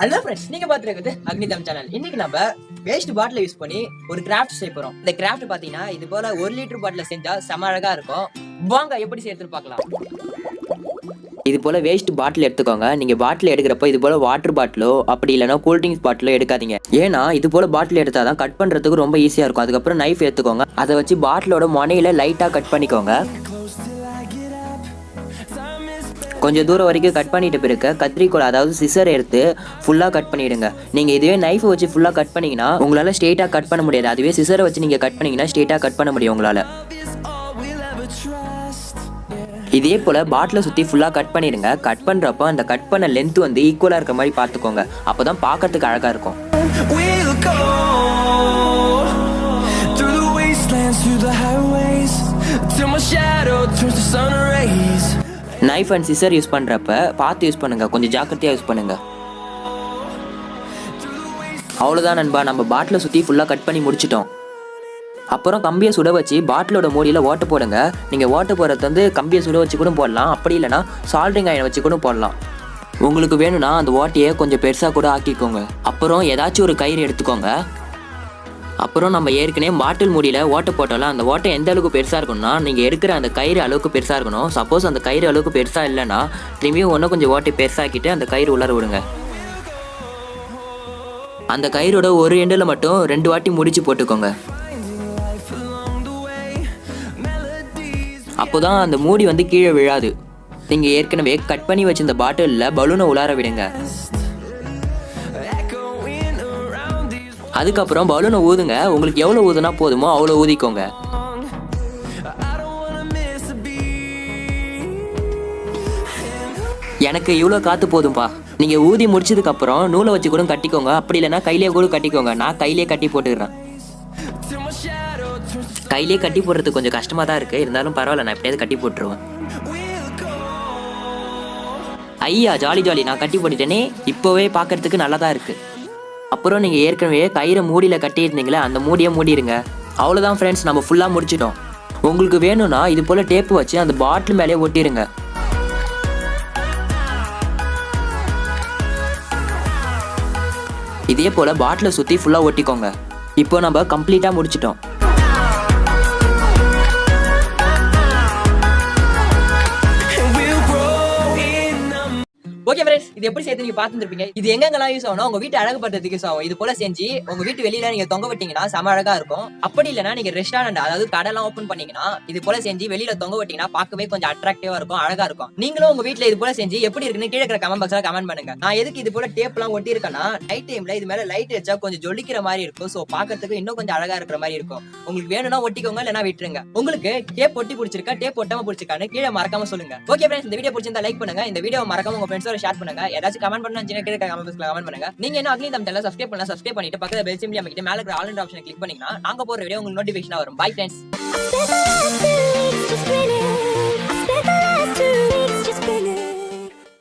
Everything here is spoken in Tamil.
ஹலோ ஃப்ரெண்ட்ஸ், நீங்க பாத்துருக்குது அக்னி சேனல். இன்னைக்கு நம்ம வேஸ்ட் பாட்டில் யூஸ் பண்ணி ஒரு கிராஃப்ட் செய்ய போறோம். இந்த கிராஃப்ட் பாத்தீங்கன்னா இது போல 1 லிட்டர் பாட்டில் செஞ்சா செம அழகா இருக்கும். வாங்க எப்படி செய்யறதுன்னு பார்க்கலாம். இது போல வேஸ்ட் பாட்டில் எடுத்துக்கோங்க. நீங்க பாட்டில் எடுக்கிறப்போ இது போல வாட்டர் பாட்டிலோ அப்படி இல்லைன்னா கூல்ட்ரிங்க்ஸ் பாட்டிலோ எடுக்காதீங்க. ஏன்னா இது போல பாட்டில் எடுத்தாதான் கட் பண்றதுக்கு ரொம்ப ஈஸியா இருக்கும். அதுக்கப்புறம் நைஃப் எடுத்துக்கோங்க. அதை வச்சு பாட்டிலோட முனையில லைட்டா கட் பண்ணிக்கோங்க. கொஞ்சம் தூரம் வரைக்கும் கட் பண்ணிட்டு பிறகு கத்திரிக்கோல் அதாவது சிசர் எடுத்து ஃபுல்லாக கட் பண்ணிடுங்க. நீங்கள் இதுவே நைஃப் வச்சு ஃபுல்லாக கட் பண்ணிங்கன்னா உங்களால் ஸ்ட்ரெயிட்டாக கட் பண்ண முடியாது. அதுவே சிசரை வச்சு நீங்கள் கட் பண்ணிங்கன்னா ஸ்ட்ரெயிட்டாக கட் பண்ண முடியும் உங்களால். இதே போல் பாட்டிலை சுற்றி ஃபுல்லாக கட் பண்ணிடுங்க. கட் பண்ணுறப்போ அந்த கட் பண்ண லென்த் வந்து ஈக்குவலாக இருக்க மாதிரி பார்த்துக்கோங்க. அப்போ தான் பார்க்கறதுக்கு அழகாக இருக்கும். நைஃப் அண்ட் சிசர் யூஸ் பண்ணுறப்ப பார்த்து யூஸ் பண்ணுங்கள். கொஞ்சம் ஜாக்கிரதையாக யூஸ் பண்ணுங்கள். அவ்வளோதான் நண்பா, நம்ம பாட்டிலை சுற்றி ஃபுல்லாக கட் பண்ணி முடிச்சிட்டோம். அப்புறம் கம்பியை சுட வச்சு பாட்டிலோட மூடியில் ஓட்ட போடுங்க. நீங்கள் ஓட்ட போடுறது வந்து கம்பியை சுட வச்சு கூட போடலாம். அப்படி இல்லைனா சால்ட்ரிங் அயனை வச்சு கூட போடலாம். உங்களுக்கு வேணும்னா அந்த ஓட்டையை கொஞ்சம் பெருசாக கூட ஆக்கிக்கோங்க. அப்புறம் ஏதாச்சும் ஒரு கயிறு எடுத்துக்கோங்க. அப்புறம் நம்ம ஏற்கனவே பாட்டில் மூடியில் ஓட்டை போட்டோம்ல, அந்த ஓட்டை எந்த அளவுக்கு பெருசாக இருக்கணும்னா நீங்கள் எடுக்கிற அந்த கயிறு அளவுக்கு பெருசாக இருக்கணும். சப்போஸ் அந்த கயிறு அளவுக்கு பெருசாக இல்லைன்னா திரும்பியும் ஒன்றும் கொஞ்சம் ஓட்டை பெருசாக்கிட்டு அந்த கயிறு உள்ளார விடுங்க. அந்த கயிறோட ஒரு எண்டில் மட்டும் 2 வாட்டி முடிச்சு போட்டுக்கோங்க. அப்போதான் அந்த மூடி வந்து கீழே விழாது. நீங்கள் ஏற்கனவே கட் பண்ணி வச்சிருந்த பாட்டிலில் பலூனை உள்ளார விடுங்க. அதுக்கப்புறம் பலூனை ஊதுங்க. உங்களுக்கு எவ்வளோ ஊதுனா போதுமோ அவ்வளோ ஊதிக்கோங்க. எனக்கு இவ்வளோ காற்று போதும்பா. நீங்கள் ஊதி முடிச்சதுக்கப்புறம் நூலை வச்சு கூட கட்டிக்கோங்க. அப்படி இல்லைன்னா கையிலே கூட கட்டிக்கோங்க. நான் கையிலே கட்டி போட்டுக்கிறேன். கையிலே கட்டி போடுறது கொஞ்சம் கஷ்டமாக தான் இருக்குது. இருந்தாலும் பரவாயில்ல, நான் எப்படியாவது கட்டி போட்டுருவேன். ஐயா ஜாலி ஜாலி, நான் கட்டி போட்டுட்டேனே. இப்போவே பார்க்கறதுக்கு நல்லா தான் இருக்குது. அப்புறம் நீங்கள் ஏற்கனவே கயிறை மூடியில் கட்டியிருந்தீங்களே, அந்த மூடியை மூடிடுங்க. அவ்வளோதான் ஃப்ரெண்ட்ஸ், நம்ம ஃபுல்லாக முடிச்சிட்டோம். உங்களுக்கு வேணும்னா இது போல் டேப்பு வச்சு அந்த பாட்டில் மேலே ஒட்டிடுங்க. இதே போல் பாட்டிலை சுற்றி ஃபுல்லாக ஒட்டிக்கோங்க. இப்போ நம்ம கம்ப்ளீட்டாக முடிச்சிட்டோம். ஓகே ஃப்ரெண்ட்ஸ், இது எப்படி செய்து நீங்க பாத்துருப்பீங்க. இது எங்கெல்லாம் யூஸ் ஆகும்? உங்க வீட்டு அழகுபடுறதுக்கு யூஸ் ஆகும். இது போல செஞ்சு உங்க வீட்டு வெளியில நீங்க தொங்க விட்டீங்கன்னா செம அழகா இருக்கும். அப்படி இல்லைன்னா நீங்க ரெஸ்டாரண்ட் அதாவது கடைலாம் ஓப்பன் பண்ணீங்கன்னா இது போல செஞ்சு வெளியில தொங்க விட்டீங்கன்னா பார்க்கவே கொஞ்சம் அட்ராக்டிவா இருக்கும், அழகா இருக்கும். நீங்களும் உங்க வீட்டுல இது போல செஞ்சு எப்படி இருக்குன்னு கீழே இருக்கிற கமெண்ட் பாக்ஸ்ல கமெண்ட் பண்ணுங்க. நான் எதுக்கு இது போல டேப் எல்லாம் ஒட்டி இருக்கேன்னா, நைட் டைம்ல இது மேல லைட் வச்சா கொஞ்சம் ஜொலிக்கிற மாதிரி இருக்கும். சோ பாக்கிறதுக்கு இன்னும் கொஞ்சம் அழகா இருக்கிற மாதிரி இருக்கும். உங்களுக்கு வேணும்னா ஒட்டிக்கோங்க, இல்லைன்னா விட்டுருங்க. உங்களுக்கு டேப் ஒட்டி பிடிச்சிருக்கா, டேப் ஒட்டாம பிடிச்சிருக்கான்னு கீழே மறக்காம சொல்லுங்க. ஓகே ஃப்ரெண்ட்ஸ், இந்த வீடியோ பிடிச்சிருந்தா லைக் பண்ணுங்க. இந்த வீடியோ மறக்காம உங்க ஃப்ரெண்ட்ஸோட ஷேர் பண்ணுங்க. ஏதாச்சும் கமெண்ட் பண்ணா கீழே கமெண்ட் பாக்ஸ்ல கமெண்ட் பண்ணுங்க. நீங்க என்ன அக்னி சேனலை சப்ஸ்கிரைப் பண்ணலாம், சப்ஸ்கிரைப் பண்ணிட்டு பக்கத்துல பெல் சிம்பிள் அமைக்கிட்டு மேல இருக்கிற ஆல் என்ற ஆப்ஷனை கிளிக் பண்ணீங்கன்னா நாங்க போற வீடியோ உங்களுக்கு நோட்டிஃபிகேஷனா வரும். Bye friends.